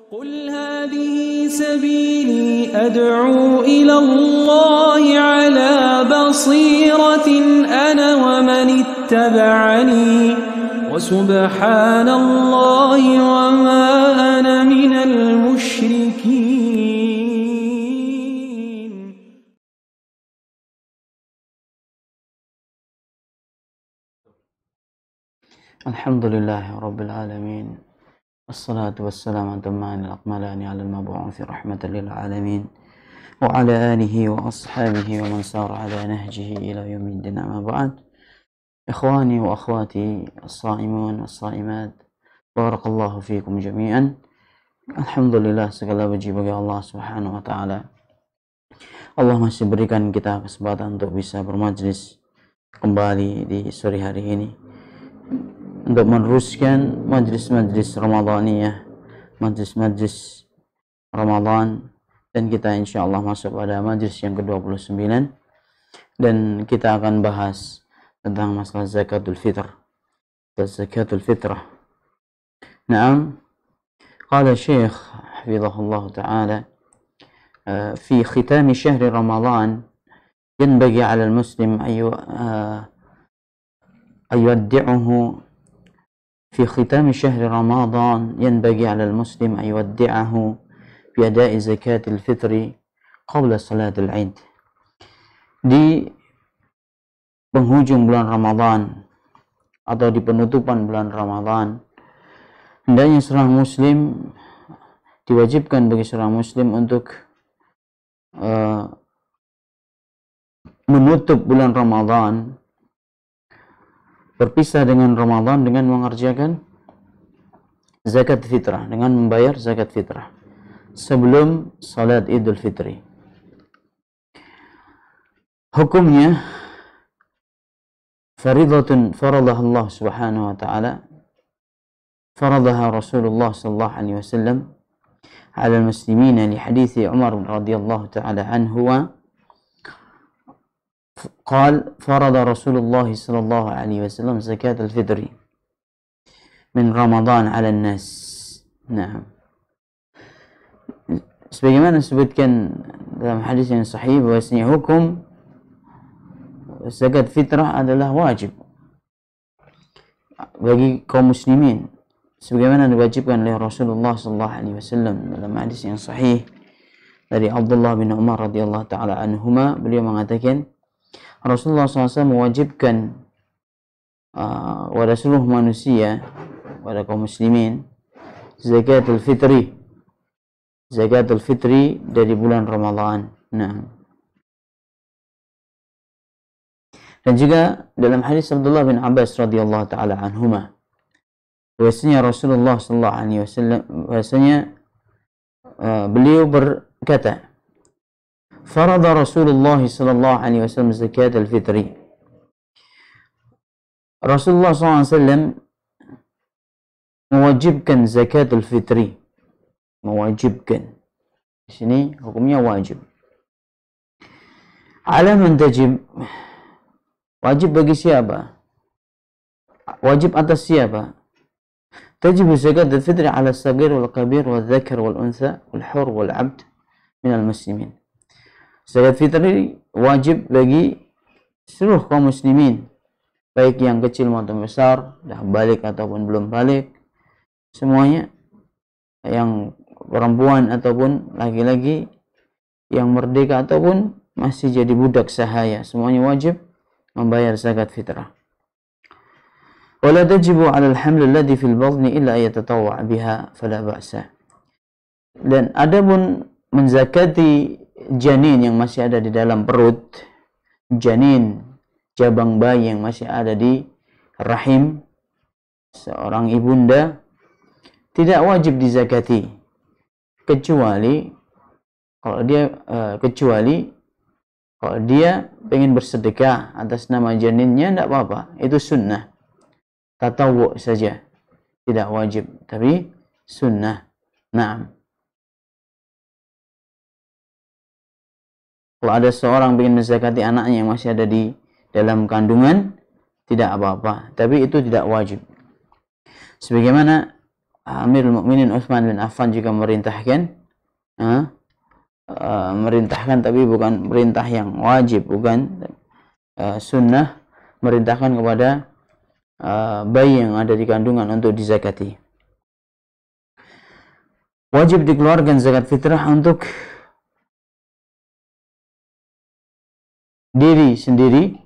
قل هذه سبيلي أدعو إلى الله على بصيرة أنا ومن اتبعني وسبحان الله وما أنا من المشركين. الحمد لله رب العالمين والصلاة والسلام أتمان الأكملان على المبعوث رحمة للعالمين وعلى آله وأصحابه ومن سار على نهجه إلى يوم الدين. أما بعد، إخواني وأخواتي الصائمون والصائمات، بارك الله فيكم جميعا. Alhamdulillah, segala puji bagi Allah Subhanahu wa taala. Allah masih berikan kita kesempatan untuk bisa bermajlis kembali di sore hari ini untuk meneruskan majlis-majlis Ramadaniyah, majlis-majlis Ramadan, dan kita insyaallah masuk pada majlis yang ke-29 dan kita akan bahas tentang masalah zakatul fitr dan zakatul fitrah. Naam, qala Syekh hafizahullah taala fi khitam syahr Ramadan yanbaghi 'ala al-muslim ayuwaddi'uhu في ختام شهر رمضان ينبغي على المسلم أن يودعه بأداء زكاة الفطر قبل صلاة العيد. Di penghujung bulan Ramadan atau di penutupan bulan Ramadan, hendaknya seorang muslim, diwajibkan bagi seorang muslim untuk menutup bulan Ramadan, berpisah dengan Ramadan dengan mengerjakan zakat fitrah, dengan membayar zakat fitrah sebelum salat Idul Fitri. Hukumnya faridatun faradaha Allah Subhanahu wa taala, faradaha Rasulullah sallallahu alaihi wasallam ala al-muslimin li hadits Umar radhiyallahu taala anhu قال فرض رسول الله صلى الله عليه وسلم زكاة الفطر من رمضان على الناس. Nah, sebagaimana disebutkan dalam hadis yang sahih bahwasanya hukum zakat fitrah adalah wajib bagi kaum muslimin, sebagaimana diwajibkan oleh Rasulullah sallallahu alaihi wasallam dalam hadis yang sahih dari Abdullah bin Umar radhiyallahu taala anhuma. Beliau mengatakan Rasulullah SAW mewajibkan kepada seluruh manusia, kepada kaum muslimin, zakatul fitri dari bulan Ramadan. Nah, dan juga dalam hadis Abdullah bin Abbas radhiyallahu taala anhuma, bahwasanya Rasulullah sallallahu alaihi wasallam beliau berkata, farada Rasulullah sallallahu alaihi wasallam zakat al-fitri. Rasulullah SAW mewajibkan zakat al-fitri. Mewajibkan. Di sini hukumnya wajib. Ala man tajib. Wajib bagi siapa? Wajib atas siapa? Tajib zakat al-fitri ala as-saghir wal kabir wal dhakar wal untha wal hur wal 'abd min al-muslimin. Zakat fitri wajib bagi seluruh kaum muslimin, baik yang kecil maupun besar, dah balik ataupun belum balik, semuanya, yang perempuan ataupun laki-laki, yang merdeka ataupun masih jadi budak sahaya, semuanya wajib membayar zakat fitrah. Wala tajibu 'ala al-haml alladhi fil batni illa yatatawwa' biha fala ba'sa. Dan adapun menzakati janin yang masih ada di dalam perut, janin, jabang bayi yang masih ada di rahim seorang ibunda, tidak wajib dizakati kecuali kalau dia pengen bersedekah atas nama janinnya, tidak apa-apa, itu sunnah, tatawwu saja, tidak wajib, tapi sunnah. Naam. Kalau ada seorang ingin menzakati anaknya yang masih ada di dalam kandungan, tidak apa-apa, tapi itu tidak wajib. Sebagaimana Amirul Mukminin Utsman bin Affan juga merintahkan, tapi bukan perintah yang wajib, bukan sunnah, merintahkan kepada bayi yang ada di kandungan untuk dizakati. Wajib dikeluarkan zakat fitrah untuk diri sendiri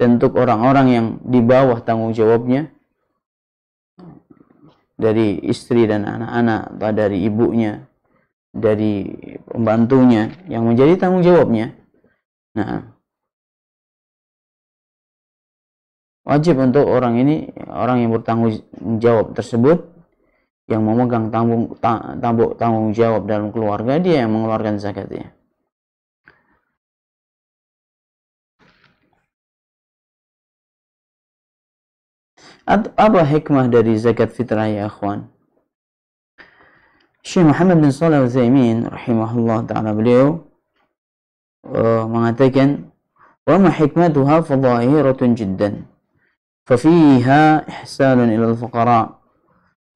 dan untuk orang-orang yang di bawah tanggung jawabnya, dari istri dan anak-anak, atau dari ibunya, dari pembantunya yang menjadi tanggung jawabnya. Nah, wajib untuk orang ini, orang yang bertanggung jawab tersebut, yang memegang tanggung jawab dalam keluarga, dia yang mengeluarkan zakatnya. Apa hikmah dari zakat fitrah ya akhwan? Syekh Muhammad bin Shalih Al-Utsaimin rahimahullah ta'ala, beliau mengatakan, wa ma hikmatuha fadhahiratun jiddan fafiha ihsanun ila al-fuqara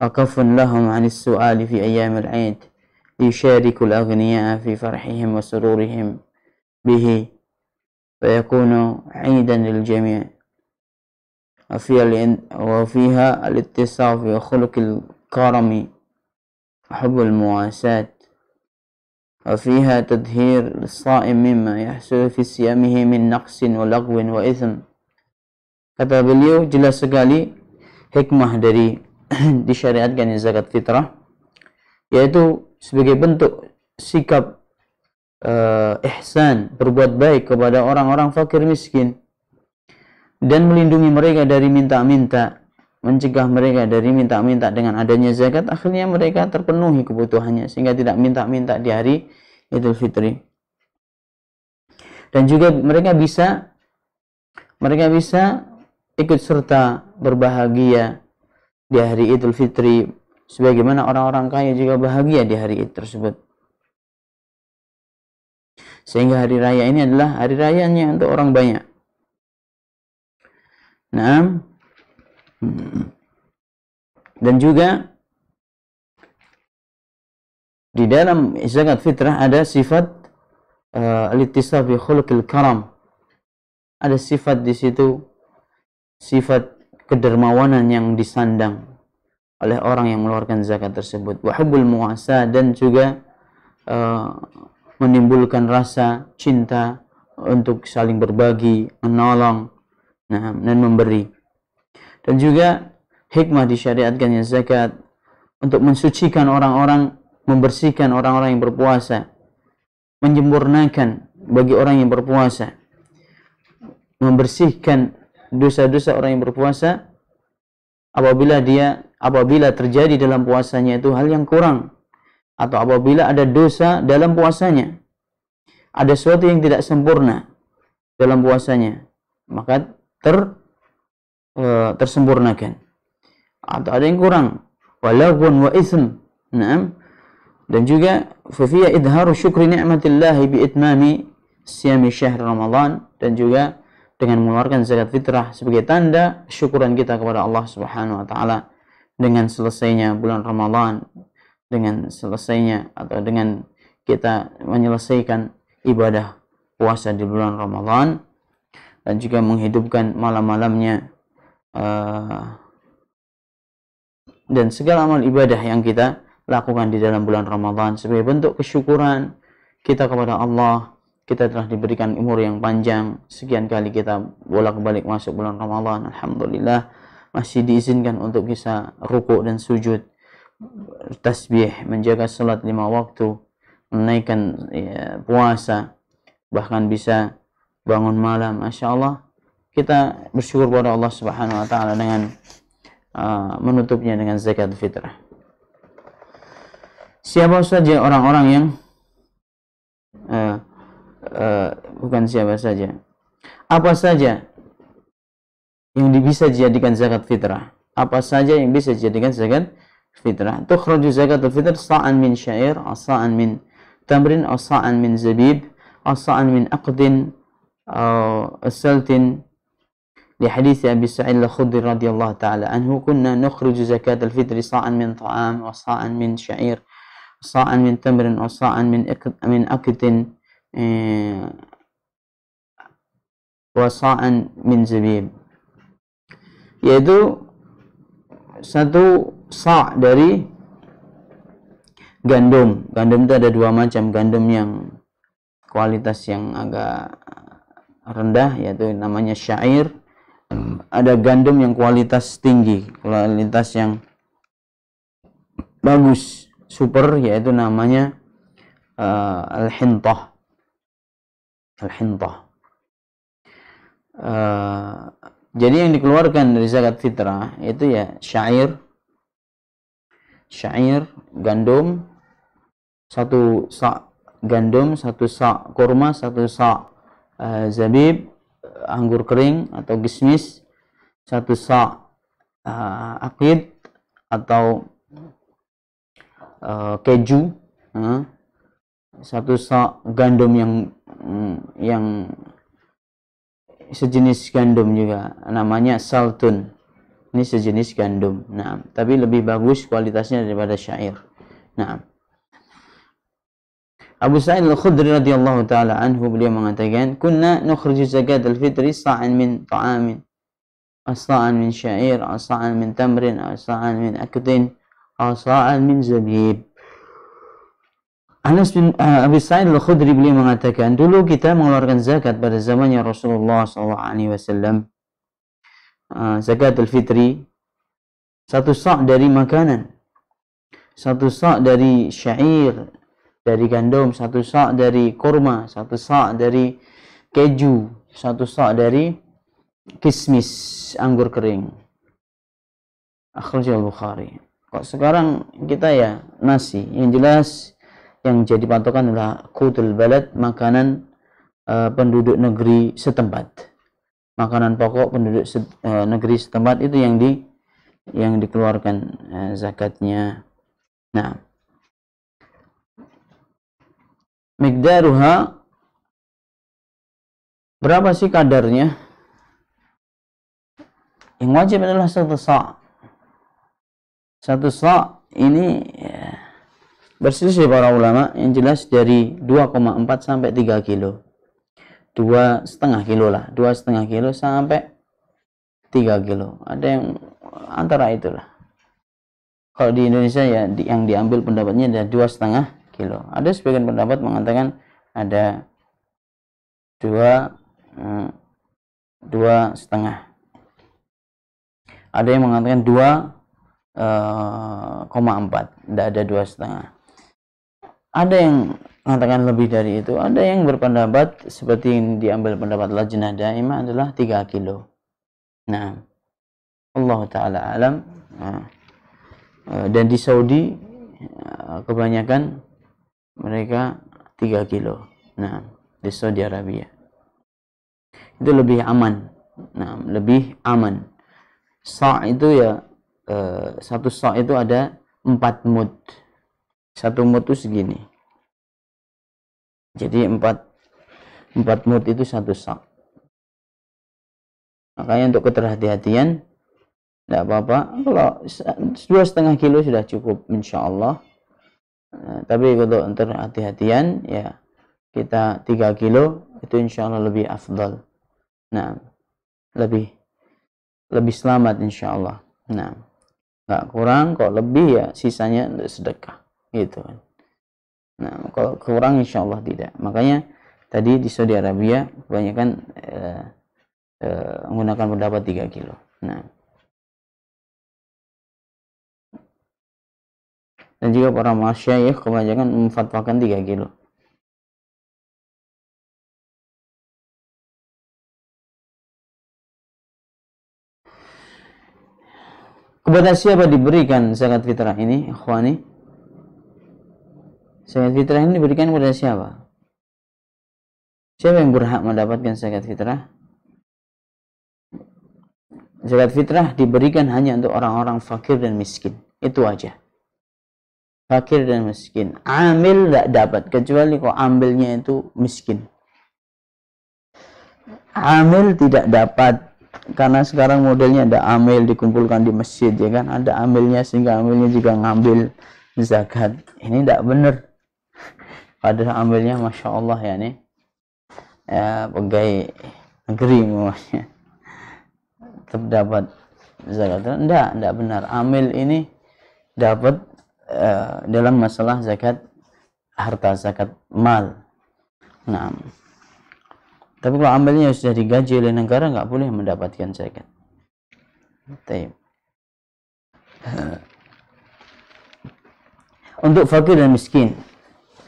wa kafun lahum 'an as-su'al fi ayyam al-'id liyushariku al-aghniya fi farhihim wa sururihim bihi fa yakunu 'idan lil jami'. وفيها الاتصاف بخلق الكرم وحب المواساة وفيها تطهير الصائم مما يحصل في صيامه من نقص ولغو وإثم. Kata beliau, jelas sekali hikmah dari disyariatkan zakat fitrah, yaitu sebagai bentuk sikap ihsan, berbuat baik kepada orang-orang fakir miskin, dan melindungi mereka dari minta-minta, mencegah mereka dari minta-minta. Dengan adanya zakat, akhirnya mereka terpenuhi kebutuhannya sehingga tidak minta-minta di hari Idul Fitri. Dan juga mereka bisa ikut serta berbahagia di hari Idul Fitri sebagaimana orang-orang kaya juga bahagia di hari Id tersebut. Sehingga hari raya ini adalah hari rayanya untuk orang banyak. Nah, dan juga di dalam zakat fitrah ada sifat al-ittisaf bi khuluqil karam. Ada sifat di situ, sifat kedermawanan yang disandang oleh orang yang mengeluarkan zakat tersebut. Wa hubbul muwasa, dan juga menimbulkan rasa cinta untuk saling berbagi, menolong, dan memberi. Dan juga hikmah disyariatkannya zakat untuk mensucikan orang-orang, membersihkan orang-orang yang berpuasa, menyempurnakan bagi orang yang berpuasa, membersihkan dosa-dosa orang yang berpuasa apabila terjadi dalam puasanya itu hal yang kurang, atau apabila ada dosa dalam puasanya, ada sesuatu yang tidak sempurna dalam puasanya, maka tersempurnakan. Atau ada yang kurang, walaghun wa ism. Naam. Dan juga fafiya idharu syukri ni'matillahi bi itmami siyami syahr Ramadan, dan juga dengan mengeluarkan zakat fitrah sebagai tanda syukuran kita kepada Allah Subhanahu wa taala dengan selesainya bulan Ramadan, dengan selesainya atau dengan kita menyelesaikan ibadah puasa di bulan Ramadan, dan juga menghidupkan malam-malamnya, dan segala amal ibadah yang kita lakukan di dalam bulan Ramadan sebagai bentuk kesyukuran kita kepada Allah. Kita telah diberikan umur yang panjang, sekian kali kita bolak-balik masuk bulan Ramadan, alhamdulillah masih diizinkan untuk bisa rukuk dan sujud, tasbih, menjaga salat 5 waktu, menaikkan puasa, bahkan bisa bangun malam. Masya Allah, kita bersyukur kepada Allah Subhanahu wa taala dengan menutupnya dengan zakat fitrah. Siapa saja orang-orang yang bukan siapa saja, apa saja yang bisa dijadikan zakat fitrah? Apa saja yang bisa dijadikan zakat fitrah? Tukhraju zakatul fitr sa'an min syair, sa'an min tamrin, sa'an min zabib, sa'an min aqdin, saltin Di hadis Abi Sa'id Al-Khudri radhiyallahu taala anhu, kunna nukhriju zakat al-fitri sa'an min ta'am wa sa'an min sya'ir, sa'an min tamrin wa sa'an min akitin wa sa'an min zabib. Yaitu satu sa' dari gandum. Gandum itu ada dua macam, gandum yang kualitas yang agak rendah yaitu namanya syair, ada gandum yang kualitas tinggi, kualitas yang bagus, super, yaitu namanya al-hintah. Al-hintah. Jadi yang dikeluarkan dari zakat fitrah itu ya syair, gandum, satu sa' gandum, satu sa' kurma, satu sa' zabib, anggur kering atau kismis, satu sa' akid atau keju, satu sa' gandum yang sejenis gandum juga, namanya saltun. Ini sejenis gandum. Nah, tapi lebih bagus kualitasnya daripada syair. Nah, Abu Sa'id Al-Khudri radhiyallahu taala anhu, beliau mengatakan, kunna nukhriju zakat al-fitri sa'an min ta'amin, sa'an min syair, sa'an min tamrin, sa'an min akdin, sa'an min zabib. Anas bin Abi Sa'id Al-Khudri beliau mengatakan, dulu kita mengeluarkan zakat pada zamannya Rasulullah SAW, zakat al-fitri, satu sa' dari makanan, satu sa' dari syair, dari gandum, satu sa' dari kurma, satu sa' dari keju, satu sa' dari kismis, anggur kering. Akhrajal Bukhari. Kok sekarang kita ya nasi, yang jelas yang jadi patokan adalah qutul balad, makanan penduduk negeri setempat. Makanan pokok penduduk negeri setempat itu yang dikeluarkan zakatnya. Nah, miqdaruha, berapa sih kadarnya? Yang wajib adalah satu sa'. Satu sa' ini ya, berselisih para ulama, yang jelas dari 2,4 sampai 3 kilo. 2,5 kilo lah, 2,5 kilo sampai 3 kilo. Ada yang antara itulah. Kalau di Indonesia ya yang diambil pendapatnya ada 2,5 kilo. Ada sebagian pendapat mengatakan ada 2,5. Ada yang mengatakan 2,4, tidak ada 2,5. Ada yang mengatakan lebih dari itu. Ada yang berpendapat seperti yang diambil pendapat Lajnah Daimah adalah 3 kilo. Nah, Allah Ta'ala alam. Dan di Saudi kebanyakan mereka 3 kilo. Nah, di Saudi Arabia itu lebih aman. Nah, lebih aman. Sa' itu ya satu sa' itu ada 4 mud. Satu mud itu segini. Jadi 4 mud itu satu sa'. Makanya untuk keterhati-hatian tidak apa-apa. Kalau 2,5 kilo sudah cukup, insya Allah. Tapi untuk keterhati-hatian ya kita 3 kilo itu insya Allah lebih afdal. Nah, lebih selamat insya Allah. Nah, nggak kurang, kalau lebih ya sisanya untuk sedekah. Gitu kan. Nah, kalau kurang insya Allah tidak. Makanya tadi di Saudi Arabia kebanyakan menggunakan pendapat 3 kilo. Nah, dan juga para masyayikh kebanyakan memfatwakan 3 kilo. Kepada siapa diberikan zakat fitrah ini, ikhwani? Zakat fitrah ini diberikan kepada siapa? Siapa yang berhak mendapatkan zakat fitrah? Zakat fitrah diberikan hanya untuk orang-orang fakir dan miskin. Itu aja. Fakir dan miskin. Amil tidak dapat, kecuali kalau ambilnya itu miskin. Amil tidak dapat karena sekarang modelnya ada amil dikumpulkan di masjid, ya kan, ada amilnya sehingga amilnya juga ngambil zakat. Ini tidak benar. Padahal amilnya masya Allah ya nih, ya pegawai negeri semuanya terdapat zakat. Tidak benar. Amil ini dapat dalam masalah zakat harta, zakat mal. Nah, tapi kalau ambilnya sudah digaji oleh negara, nggak boleh mendapatkan zakat. Untuk fakir dan miskin,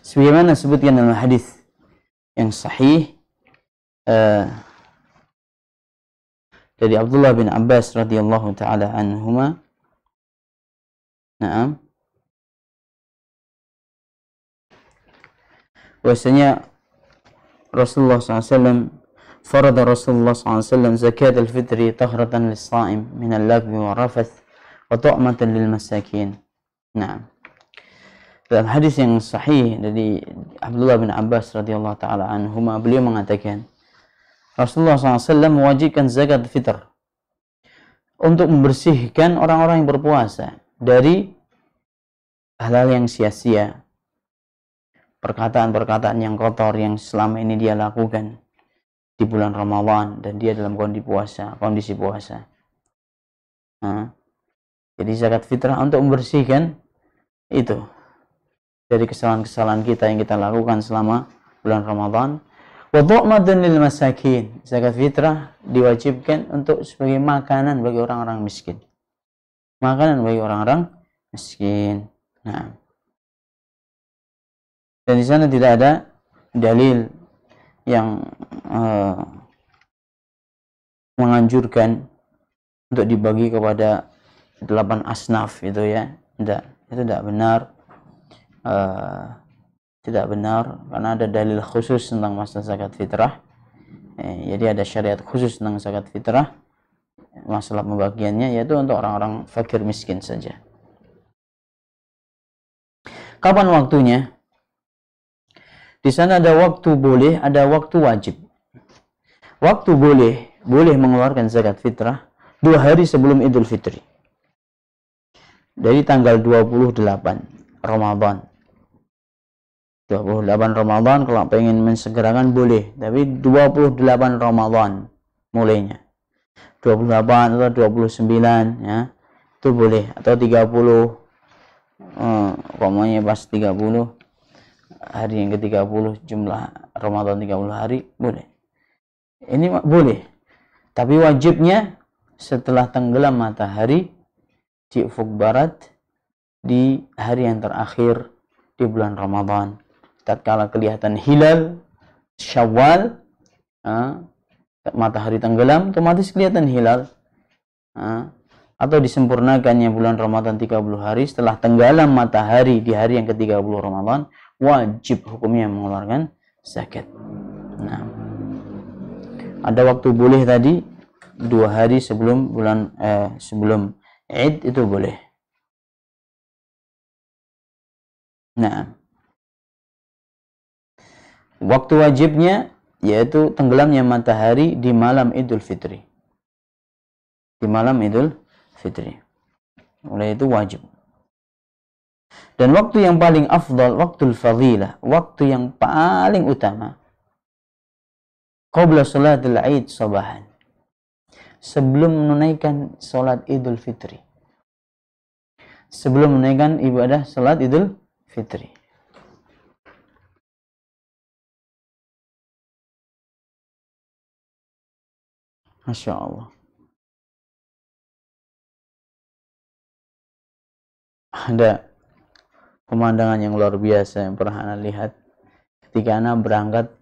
sebagaimana disebutkan dalam hadis yang sahih dari Abdullah bin Abbas radhiyallahu taala anhuma. Naam. Bahwasanya Rasulullah SAW farada Rasulullah SAW zakat al-fitri tahratan lis-sha'im min al-lagwi wa rafath wa tu'matan lil masakin. Nah, dalam hadis yang sahih dari Abdullah bin Abbas radhiyallahu taala anhuma, beliau mengatakan Rasulullah SAW mewajibkan zakat fitr untuk membersihkan orang-orang yang berpuasa dari hal-hal yang sia-sia, perkataan-perkataan yang kotor yang selama ini dia lakukan di bulan Ramadan dan dia dalam kondisi puasa. Nah, jadi zakat fitrah untuk membersihkan itu dari kesalahan-kesalahan kita yang kita lakukan selama bulan Ramadan. Wa tu'matun lil masakin. Zakat fitrah diwajibkan untuk sebagai makanan bagi orang-orang miskin. Makanan bagi orang-orang miskin. Nah, dan di sana tidak ada dalil yang menganjurkan untuk dibagi kepada 8 asnaf itu ya. Tidak, itu tidak benar. Tidak benar karena ada dalil khusus tentang masalah zakat fitrah. Jadi ada syariat khusus tentang zakat fitrah. Masalah pembagiannya yaitu untuk orang-orang fakir miskin saja. Kapan waktunya? Di sana ada waktu boleh, ada waktu wajib. Waktu boleh mengeluarkan zakat fitrah 2 hari sebelum Idul Fitri. Dari tanggal 28 Ramadan. 28 Ramadan kalau pengen mensegerakan boleh, tapi 28 Ramadan mulainya. 28 atau 29 ya. Itu boleh, atau 30 pokoknya pas 30 hari yang ke-30 jumlah Ramadan 30 hari boleh. Ini boleh. Tapi wajibnya setelah tenggelam matahari di ufuk barat di hari yang terakhir di bulan Ramadan. Tatkala kelihatan hilal Syawal, matahari tenggelam, otomatis kelihatan hilal. Atau disempurnakannya bulan Ramadan 30 hari setelah tenggelam matahari di hari yang ke-30 Ramadan, wajib hukumnya mengeluarkan zakat. Nah, ada waktu boleh tadi 2 hari sebelum sebelum Id itu boleh. Nah, waktu wajibnya yaitu tenggelamnya matahari di malam Idul Fitri. Di malam Idul Fitri. Oleh itu wajib. Dan waktu yang paling afdal, waktul fadilah, waktu yang paling utama, qabla salatul Id sabahan. Sebelum menunaikan salat Idul Fitri. Sebelum menunaikan ibadah salat Idul Fitri. Masya Allah. Ada pemandangan yang luar biasa yang pernah Ana lihat ketika Ana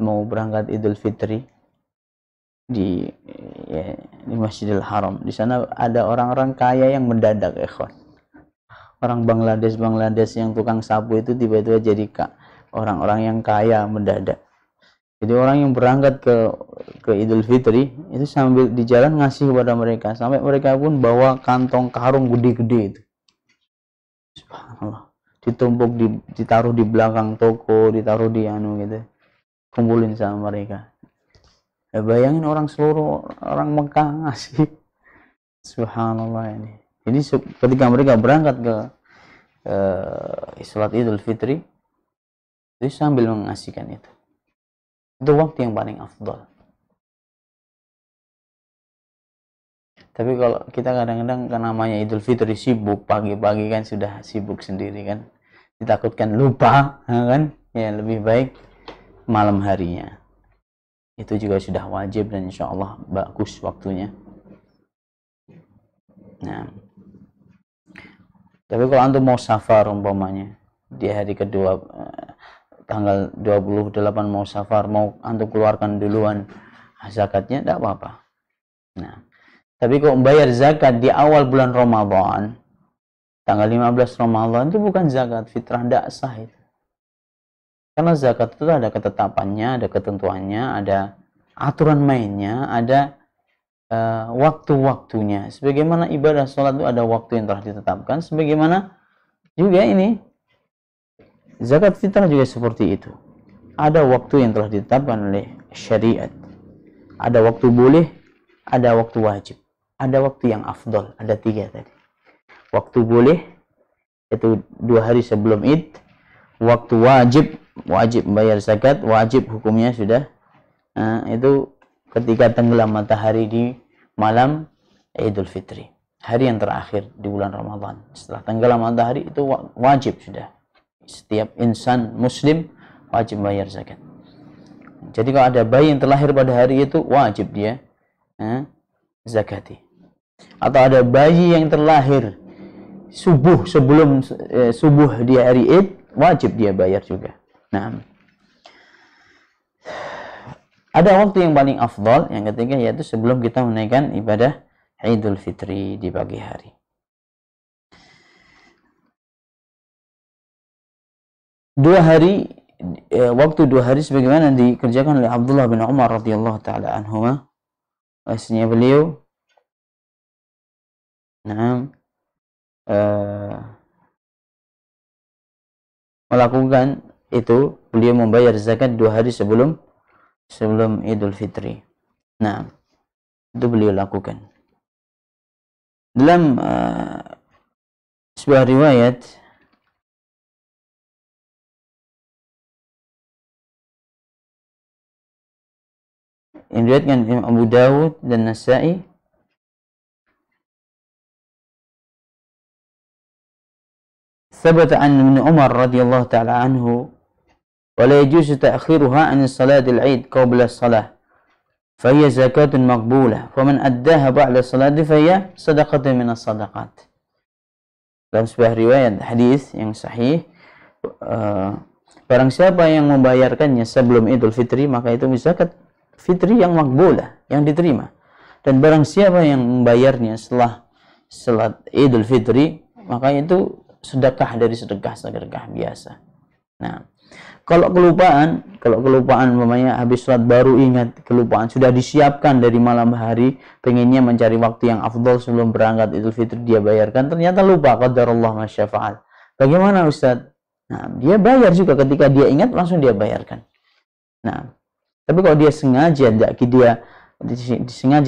mau berangkat Idul Fitri di Masjidil Haram. Di sana ada orang-orang kaya yang mendadak, ikhwan. Orang Bangladesh yang tukang sapu itu tiba-tiba jadi orang-orang yang kaya mendadak. Jadi orang yang berangkat ke Idul Fitri itu sambil di jalan ngasih kepada mereka, sampai mereka pun bawa kantong karung gede-gede itu. Subhanallah. Ditumpuk, ditaruh di belakang toko, ditaruh di gitu. Kumpulin sama mereka. Ya, bayangin seluruh orang Mekah ngasih. Subhanallah ini. Jadi ketika mereka berangkat ke sholat Idul Fitri, itu sambil mengasihkan itu. Itu waktu yang paling afdal. Tapi kalau kita kadang-kadang kan namanya Idul Fitri sibuk, pagi-pagi kan sudah sibuk sendiri kan, ditakutkan lupa kan, ya lebih baik malam harinya. Itu juga sudah wajib dan insya Allah bagus waktunya. Nah, tapi kalau antum mau safar umpamanya di hari kedua tanggal 28 mau safar, mau antum keluarkan duluan zakatnya, tidak apa-apa. Nah, tapi kalau membayar zakat di awal bulan Ramadan, tanggal 15 Ramadan, itu bukan zakat fitrah, tidak sah itu. Karena zakat itu ada ketetapannya, ada ketentuannya, ada aturan mainnya, ada waktu-waktunya. Sebagaimana ibadah sholat itu ada waktu yang telah ditetapkan, sebagaimana juga ini zakat fitrah juga seperti itu. Ada waktu yang telah ditetapkan oleh syariat. Ada waktu boleh, ada waktu wajib, ada waktu yang afdal, ada 3 tadi. Waktu boleh itu 2 hari sebelum Id. Waktu wajib membayar zakat, wajib hukumnya sudah itu ketika tenggelam matahari di malam Idul Fitri, hari yang terakhir di bulan Ramadan. Setelah tenggelam matahari itu wajib sudah. Setiap insan muslim wajib bayar zakat. Jadi kalau ada bayi yang terlahir pada hari itu, wajib dia zakati. Atau ada bayi yang terlahir sebelum subuh di hari Id, wajib dia bayar juga. Nah, ada waktu yang paling afdal, yang ketiga, yaitu sebelum kita menaikkan ibadah Idul Fitri di pagi hari. Waktu 2 hari sebagaimana dikerjakan oleh Abdullah bin Umar radhiyallahu taala anhuma. Aslinya beliau melakukan itu, beliau membayar zakat 2 hari sebelum Idul Fitri. Nah, itu beliau lakukan. Dalam sebuah riwayat yang diriwayatkan Imam Abu Dawud dan Nasa'i, ثبت عن ابن عمر رضي الله تعالى عنه ولا يجوز تأخيرها عن صلاة العيد قبل الصلاة فهي زكاة مقبولة فمن أداها بعد الصلاة فهي صدقة من الصدقات. Dalam sebuah riwayat hadis yang sahih, barang siapa yang membayarkannya sebelum Idul Fitri, maka itu zakat fitri yang makbulah, yang diterima. Dan barang siapa yang membayarnya setelah salat Idul Fitri, maka itu sedekah dari sedekah biasa. Nah, kalau kelupaan umpamanya habis sholat baru ingat, kelupaan sudah disiapkan dari malam hari, pengennya mencari waktu yang afdal sebelum berangkat Idul Fitri, dia bayarkan, ternyata lupa, qadarullah masyafa'al. Bagaimana Ustaz? Nah, dia bayar juga ketika dia ingat, langsung dia bayarkan. Nah, tapi kalau dia sengaja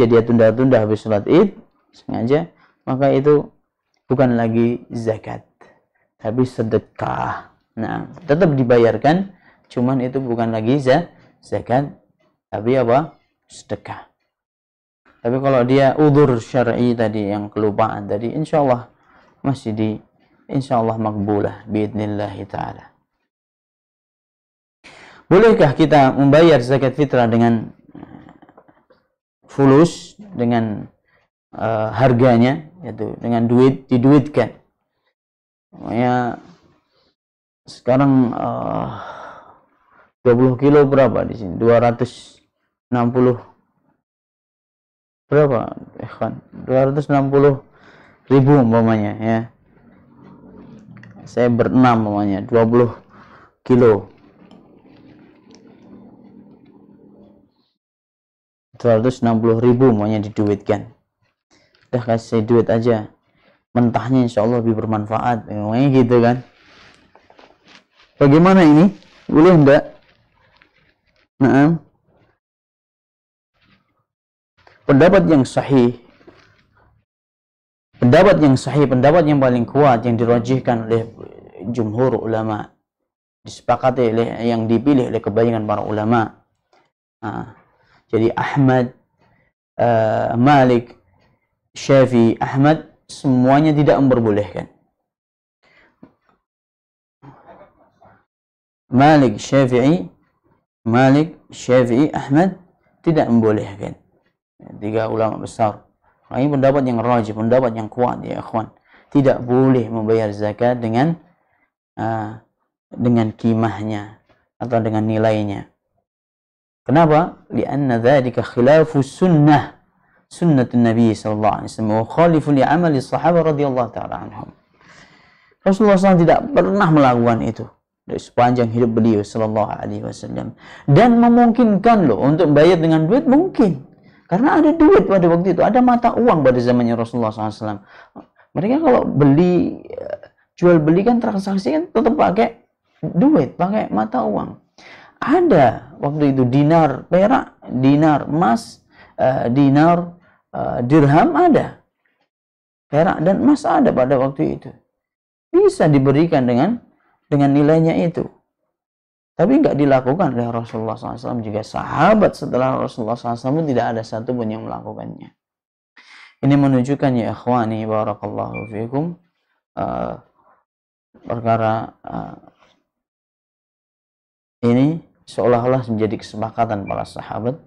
dia tunda-tunda habis sholat Id, sengaja, maka itu bukan lagi zakat, tapi sedekah. Nah, tetap dibayarkan, cuman itu bukan lagi zakat, tapi apa? Sedekah. Tapi kalau dia udzur syar'i tadi, yang kelupaan tadi, insyaallah masih insyaallah makbulah biidznillah taala. Bolehkah kita membayar zakat fitrah dengan fulus, dengan harganya, yaitu dengan duit, diduitkan? Makanya sekarang 20 kilo berapa di sini? 260 berapa? 260 ribu umpamanya ya. Saya berenam umpamanya 20 kilo. 260 ribu umpamanya diduitkan. Udah kasih duit aja. Mentahnya insya Allah lebih bermanfaat. Namanya gitu kan. Bagaimana ini? Boleh enggak? Nah, pendapat yang sahih, pendapat yang paling kuat yang dirajihkan oleh jumhur ulama, disepakati oleh yang dipilih oleh kebanyakan para ulama. Jadi Ahmad, Malik, Syafi'i, Ahmad semuanya tidak memperbolehkan. Malik, Syafi'i, Ahmad tidak membolehkan. Tiga ulama besar. Ini pendapat yang rajih, pendapat yang kuat ya ikhwan. Tidak boleh membayar zakat dengan kimahnya atau dengan nilainya. Kenapa? Lianna dzalika khilafu sunnah Nabi sallallahu alaihi wasallam wa khalifu li amali sahabat radhiyallahu taala anhum. Rasulullah SAW tidak pernah melakukan itu dari sepanjang hidup beliau sallallahu alaihi wasallam, dan memungkinkan loh untuk bayar dengan duit, mungkin karena ada duit pada waktu itu, ada mata uang pada zamannya Rasulullah SAW. Mereka kalau jual beli kan, transaksi kan tetap pakai duit, pakai mata uang. Ada waktu itu dinar perak, dinar emas, dinar dirham ada, perak dan emas ada pada waktu itu, bisa diberikan dengan nilainya itu. Tapi nggak dilakukan oleh Rasulullah SAW. Juga sahabat setelah Rasulullah SAW tidak ada satupun yang melakukannya. Ini menunjukkan ya ikhwani barakallahu fiikum, perkara ini seolah-olah menjadi kesepakatan para sahabat.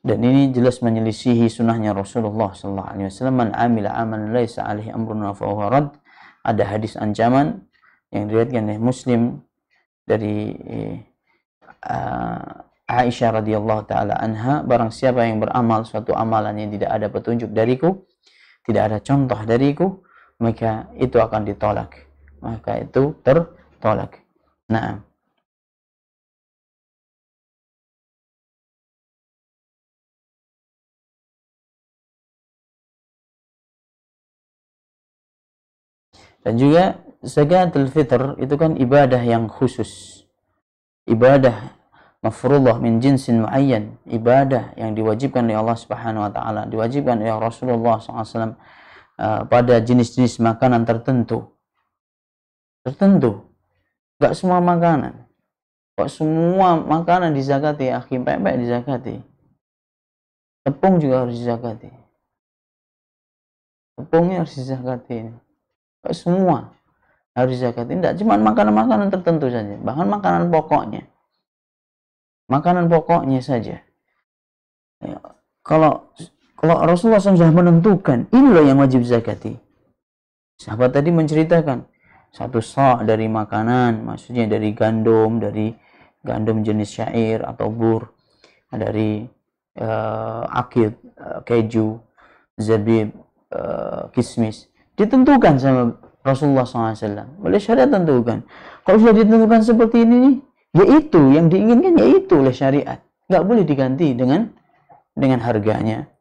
Dan ini jelas menyelisihi sunnahnya Rasulullah SAW. Man amila amalan laisa alaihi amruna fa huwa rad. Ada hadis ancaman yang diriwayatkan oleh Muslim dari Aisyah radhiyallahu taala anha, barang siapa yang beramal suatu amalan yang tidak ada petunjuk dariku, tidak ada contoh dariku, maka itu akan ditolak, maka itu tertolak. Nah, dan juga zakatul fitr itu kan ibadah yang khusus, ibadah mafruḍah min jinsin muayyan, ibadah yang diwajibkan oleh Allah Subhanahu wa taala, diwajibkan oleh Rasulullah SAW pada jenis-jenis makanan tertentu. Gak semua makanan. Kok semua makanan dizakati, akhi, pempek dizakati. Tepung juga harus dizakati. Tepungnya harus dizakati. Kok semua harus dizakati? Tidak, cuma makanan-makanan tertentu saja. Bahkan makanan pokoknya. Makanan pokoknya saja. Ya, kalau Rasulullah SAW sudah menentukan, inilah yang wajib zakati. Sahabat tadi menceritakan, satu sa' dari makanan, maksudnya dari gandum jenis syair atau bur, dari akid, keju, zabib, kismis, ditentukan sama Rasulullah SAW. Oleh syariat tentukan. Kalau sudah ditentukan seperti ini nih, yaitu yang diinginkan, yaitu oleh syariat. Nggak boleh diganti dengan harganya.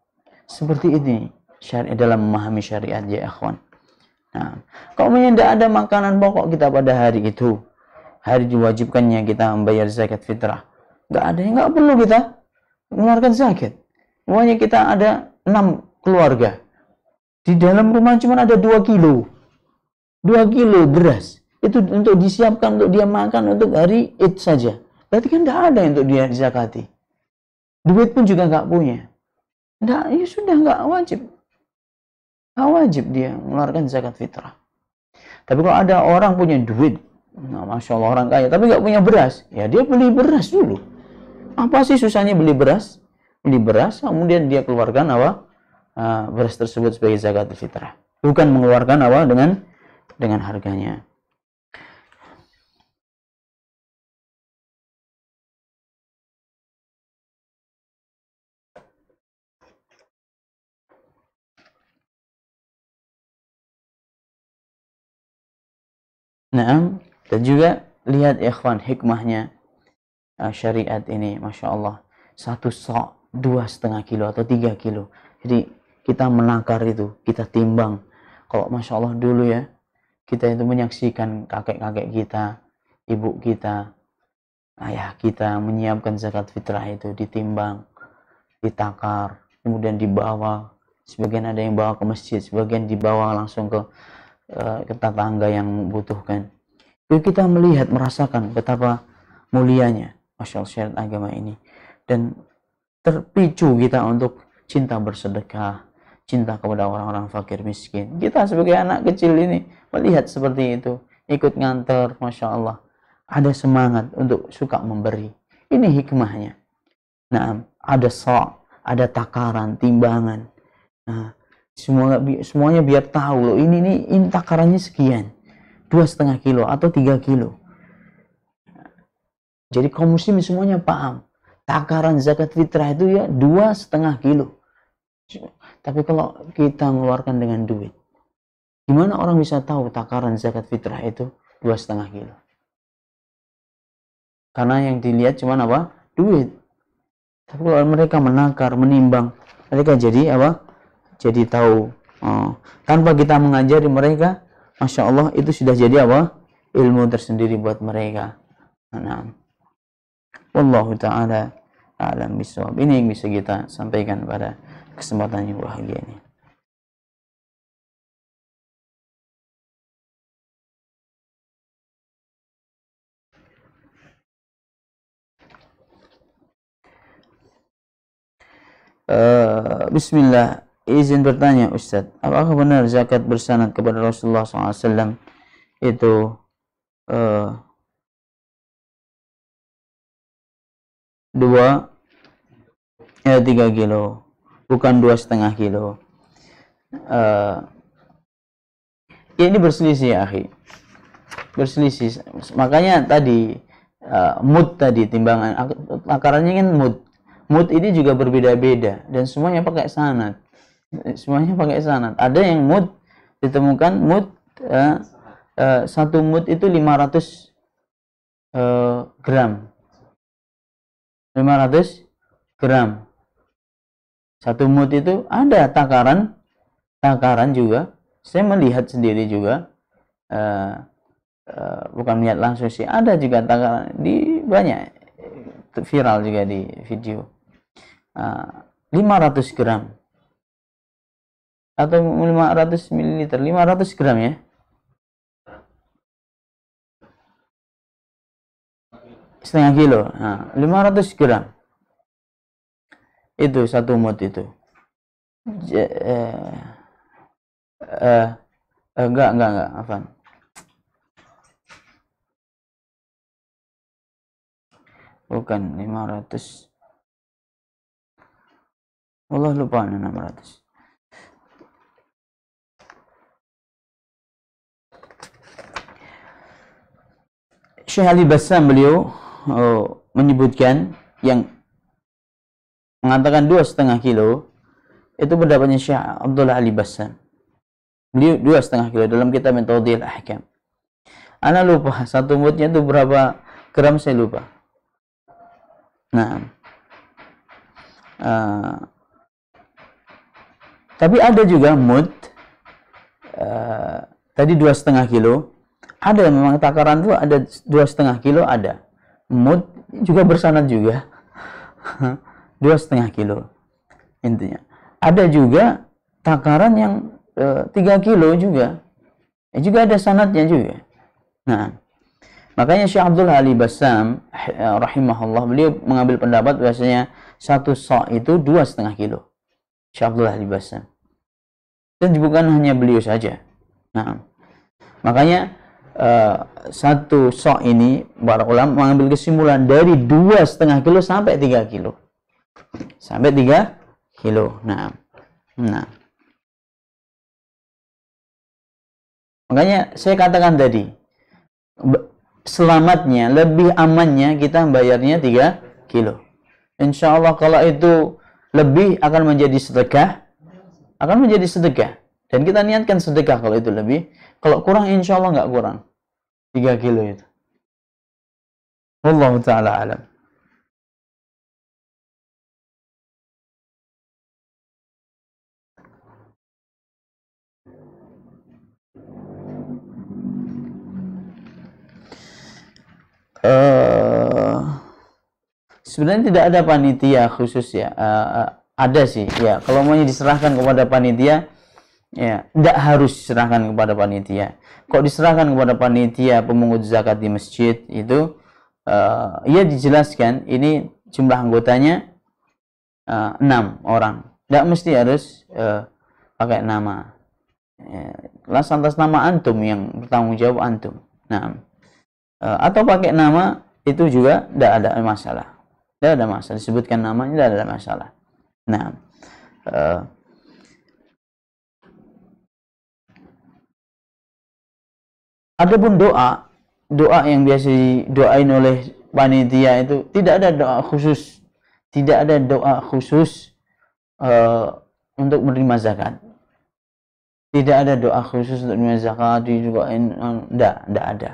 Seperti ini syariat dalam memahami syariat ya ikhwan. Nah, kalau tidak ada makanan pokok kita pada hari itu, hari diwajibkannya kita membayar zakat fitrah, nggak ada, nggak perlu kita mengeluarkan zakat. Pokoknya kita ada 6 keluarga, di dalam rumah cuma ada 2 kilo beras, itu untuk disiapkan untuk dia makan untuk hari Id saja. Berarti kan tidak ada untuk dia zakati. Duit pun juga nggak punya. Nggak, ya sudah nggak wajib. Nggak wajib dia mengeluarkan zakat fitrah. Tapi kalau ada orang punya duit, nah, Masya Allah orang kaya, tapi nggak punya beras, ya dia beli beras dulu. Apa sih susahnya beli beras? Beli beras, kemudian dia keluarkan beras tersebut sebagai zakat fitrah. Bukan mengeluarkan dengan harganya. Nah, dan juga lihat ikhwan hikmahnya syariat ini, Masya Allah. 1 sa' 2,5 kilo atau 3 kilo. Jadi kita menakar itu, kita timbang. Kalau Masya Allah dulu ya, kita itu menyaksikan kakek-kakek kita, ibu kita, ayah kita menyiapkan zakat fitrah itu, ditimbang. ditakar, kemudian dibawa, sebagian ada yang bawa ke masjid, sebagian dibawa langsung ke tetangga yang membutuhkan. Itu kita melihat, merasakan betapa mulianya Masya Allah syariat agama ini, dan terpicu kita untuk cinta bersedekah, cinta kepada orang-orang fakir miskin. Kita sebagai anak kecil ini melihat seperti itu, ikut nganter, Masya Allah, ada semangat untuk suka memberi. Ini hikmahnya. Nah, ada ada takaran, timbangan. Nah, semuanya biar tahu loh, ini takarannya sekian, 2,5 kilo atau 3 kilo. Jadi kaum muslim semuanya paham, takaran zakat fitrah itu ya 2,5 kilo. Tapi kalau kita mengeluarkan dengan duit, gimana orang bisa tahu takaran zakat fitrah itu 2,5 kilo? Karena yang dilihat cuma apa? Duit. Tapi kalau mereka menakar, menimbang, mereka jadi apa? Jadi tahu. Tanpa kita mengajari mereka, Masya Allah, itu sudah jadi apa? Ilmu tersendiri buat mereka. Nah, wallahu ta'ala a'lam bishawab. Ini yang bisa kita sampaikan pada kesempatan yang bahagia ini. Bismillah, izin bertanya Ustadz, apakah benar zakat bersanad kepada Rasulullah SAW itu 3 kilo, bukan 2,5 kilo? Ini berselisih ya, akhi, berselisih. Makanya tadi mud tadi, timbangan takarannya kan mud ini juga berbeda-beda dan semuanya pakai sanad. Ada yang mud ditemukan mud, satu mud itu 500 gram. 500 gram. Satu mud itu ada takaran juga. Saya melihat sendiri juga, bukan melihat langsung sih, ada juga takaran di banyak, viral juga di video. 500 gram atau 500 ml, 500 gram ya, setengah kilo. 500 gram itu satu mud itu. Enggak, Afan. Bukan 500. Allah lupa 600. Syekh Ali Bassam beliau menyebutkan, yang mengatakan 2,5 kilo itu pendapatnya Syekh Abdullah Ali Bassam. Beliau 2,5 kilo dalam kitab Tawdihul Ahkam. Ana lupa satu mudnya itu berapa gram, saya lupa. Nah, tapi ada juga mud, tadi 2,5 kilo. Ada memang takaran itu ada 2,5 kilo, ada mud juga bersanad juga 2,5 kilo intinya. Ada juga takaran yang 3 kilo juga, ada sanadnya juga. Nah, makanya Syekh Abdullah Ali Bassam rahimahullah, beliau mengambil pendapat bahasanya satu sa' itu 2,5 kilo. Syekh Abdullah Ali Bassam, dan bukan hanya beliau saja. Nah, makanya satu sa' ini para ulama mengambil kesimpulan dari 2,5 kilo sampai 3 kilo. Sampai 3 kilo. Nah. Makanya saya katakan tadi, selamatnya, lebih amannya kita membayarnya 3 kilo. Insya Allah kalau itu lebih akan menjadi sedekah. Dan kita niatkan sedekah kalau itu lebih. Kalau kurang, insya Allah nggak kurang 3 kilo itu. Wallahu ta'ala alam. Sebenarnya tidak ada panitia khusus ya. Ada sih ya. Kalau mau diserahkan kepada panitia, ya tidak harus diserahkan kepada panitia. Kok diserahkan kepada panitia pemungut zakat di masjid itu, ia dijelaskan ini jumlah anggotanya 6 orang. Tidak mesti harus pakai nama. Atas nama antum yang bertanggung jawab antum. Nah, atau pakai nama itu juga tidak ada masalah. Tidak ada masalah, disebutkan namanya tidak ada masalah. Nah, adapun doa yang biasa didoain oleh panitia itu tidak ada doa khusus, tidak ada doa khusus untuk menerima zakat. Tidak ada doa khusus untuk menerima zakat, didoain tidak ada.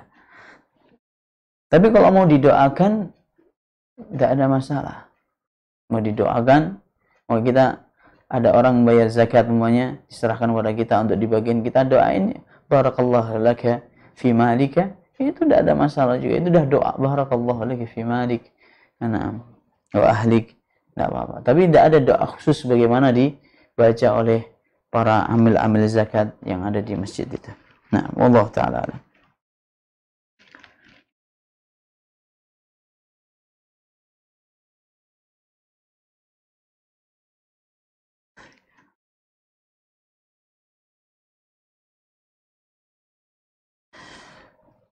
Tapi kalau mau didoakan tidak ada masalah. Mau didoakan, mau kita ada orang membayar zakat semuanya diserahkan kepada kita untuk dibagian, kita doain barakallahu laka fi malika, itu tidak ada masalah juga. Itu sudah doa barakallahu laka fi malik wa ahlik, tidak apa-apa. Tapi tidak ada doa khusus bagaimana dibaca oleh para amil-amil zakat yang ada di masjid itu. Nah, wallahu taala alam.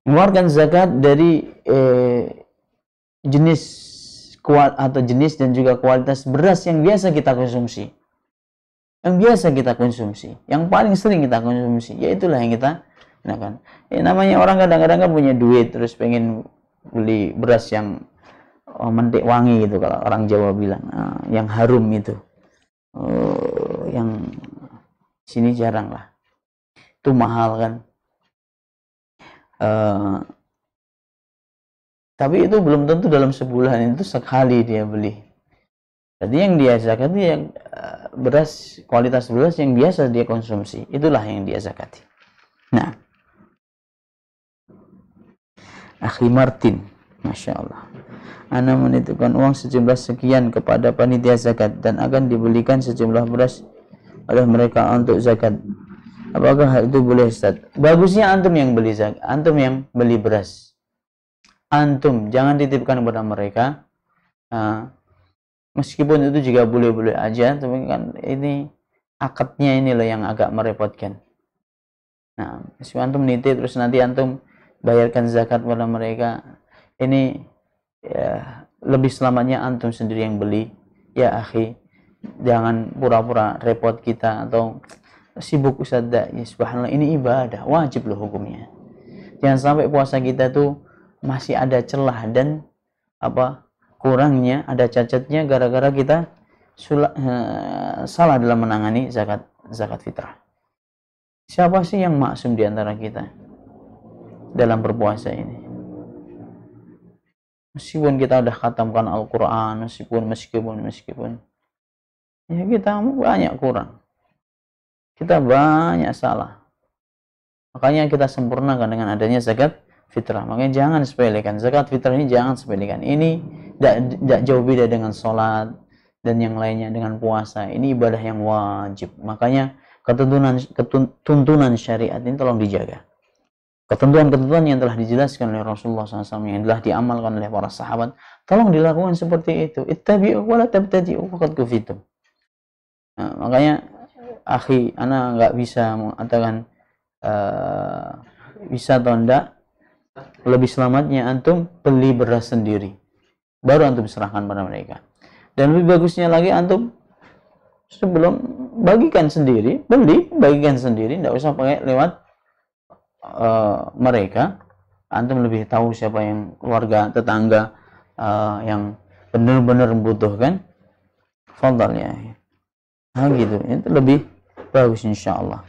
Mengeluarkan zakat dari jenis atau jenis dan juga kualitas beras yang biasa kita konsumsi. Yang biasa kita konsumsi, yang paling sering kita konsumsi, yaitulah yang kita gunakan. Namanya orang kadang-kadang kan punya duit terus pengen beli beras yang mentik wangi gitu, kalau orang Jawa bilang, yang harum itu. Yang sini jarang lah. Itu mahal kan. Tapi itu belum tentu dalam sebulan itu sekali dia beli. Jadi yang dia zakati yang beras, kualitas beras yang biasa dia konsumsi, itulah yang dia zakati. Nah, Akhi Martin, Masya Allah, Ana menitipkan uang sejumlah sekian kepada panitia zakat dan akan dibelikan sejumlah beras oleh mereka untuk zakat. Apakah hal itu boleh, Ustaz? Bagusnya antum yang beli zakat, antum yang beli beras. Antum jangan titipkan kepada mereka. Meskipun itu juga boleh-boleh aja, tapi kan ini akadnya ini loh yang agak merepotkan. Nah, meskipun antum nitip terus nanti antum bayarkan zakat kepada mereka, ini ya lebih selamatnya antum sendiri yang beli. Ya akhi, jangan pura-pura repot kita atau sibuk Ustaz. Ya subhanallah, ini ibadah, wajib loh hukumnya. Jangan sampai puasa kita tuh masih ada celah dan kurangnya, ada cacatnya gara-gara kita salah dalam menangani zakat fitrah. Siapa sih yang maksum di antara kita dalam berpuasa ini? Meskipun kita udah khatamkan Al-Quran, meskipun ya kita banyak kurang, kita banyak salah. Makanya kita sempurnakan dengan adanya zakat fitrah. Makanya jangan sepelekan zakat fitrah ini, jangan sepelekan. Ini tidak jauh beda dengan sholat dan yang lainnya, dengan puasa. Ini ibadah yang wajib. Makanya ketuntunan syariat ini tolong dijaga. Ketentuan-ketentuan yang telah dijelaskan oleh Rasulullah SAW, yang telah diamalkan oleh para sahabat, tolong dilakukan seperti itu. Ittabi'u wa la tabtadi'u faqad kufitum. Nah, makanya akhi, ana nggak bisa mengatakan bisa atau enggak. Lebih selamatnya antum beli beras sendiri, baru antum serahkan pada mereka. Dan lebih bagusnya lagi antum sebelum bagikan sendiri, bagikan sendiri, tidak usah pakai lewat mereka. Antum lebih tahu siapa yang keluarga, tetangga yang benar-benar membutuhkan. Fadhal ya. Nah gitu, itu lebih bagus insyaallah.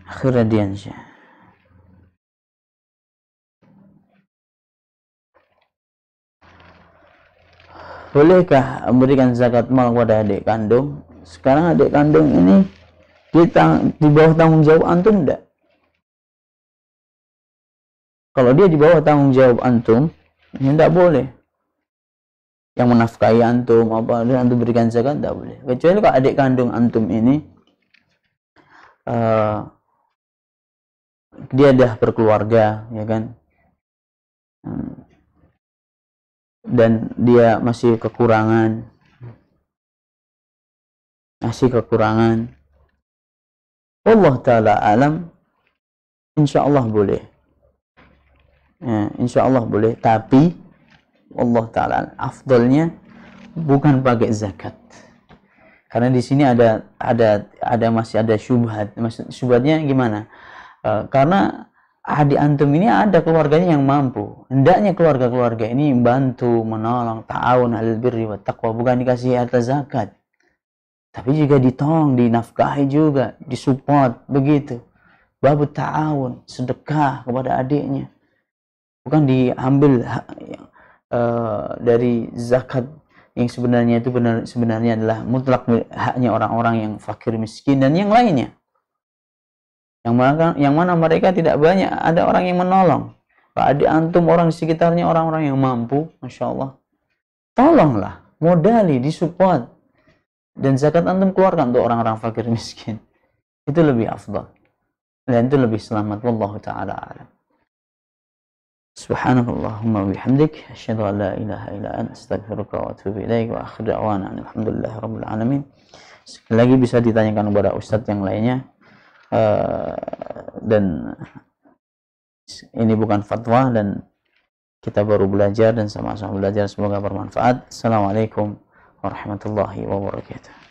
Akhiradiansyah. Bolehkah memberikan zakat mal kepada adik kandung? Sekarang adik kandung ini di bawah tanggung jawab antum enggak? Kalau dia di bawah tanggung jawab antum, ya tidak boleh. Yang menafkahi antum, apa antum berikan zakat, tidak boleh. Kecuali kalau adik kandung antum ini dia dah berkeluarga, ya kan, dan dia masih kekurangan, Allah Ta'ala alam, insya Allah boleh, ya, insya Allah boleh. Tapi Allah Ta'ala afdalnya bukan pakai zakat, karena di sini masih ada syubhat. Syubhatnya gimana? Karena adik antum ini ada keluarganya yang mampu, hendaknya keluarga-keluarga ini bantu, menolong, ta'awun 'alal birri wat taqwa, bukan dikasih harta zakat, tapi juga ditolong, dinafkahi juga, disupport, begitu. Babu ta'awun, sedekah kepada adiknya, bukan diambil dari zakat yang sebenarnya itu sebenarnya adalah mutlak haknya orang-orang yang fakir, miskin, dan yang lainnya. Yang mana mereka tidak banyak ada orang yang menolong. Kalau adik antum orang di sekitarnya orang-orang yang mampu, masya Allah, tolonglah, modali, disupport, dan zakat antum keluarkan untuk orang-orang fakir miskin. Itu lebih afdal dan itu lebih selamat. Wallahu ta'ala alam. Subhanakallahumma bihamdik, asyhadu an la ilaha illa anta, astaghfiruka wa atubu ilaik, wa akhiru da'wana alhamdulillahi rabbil alamin. Sekali lagi bisa ditanyakan kepada ustadz yang lainnya. Dan ini bukan fatwa, dan kita baru belajar dan sama-sama belajar, semoga bermanfaat. Assalamualaikum warahmatullahi wabarakatuh.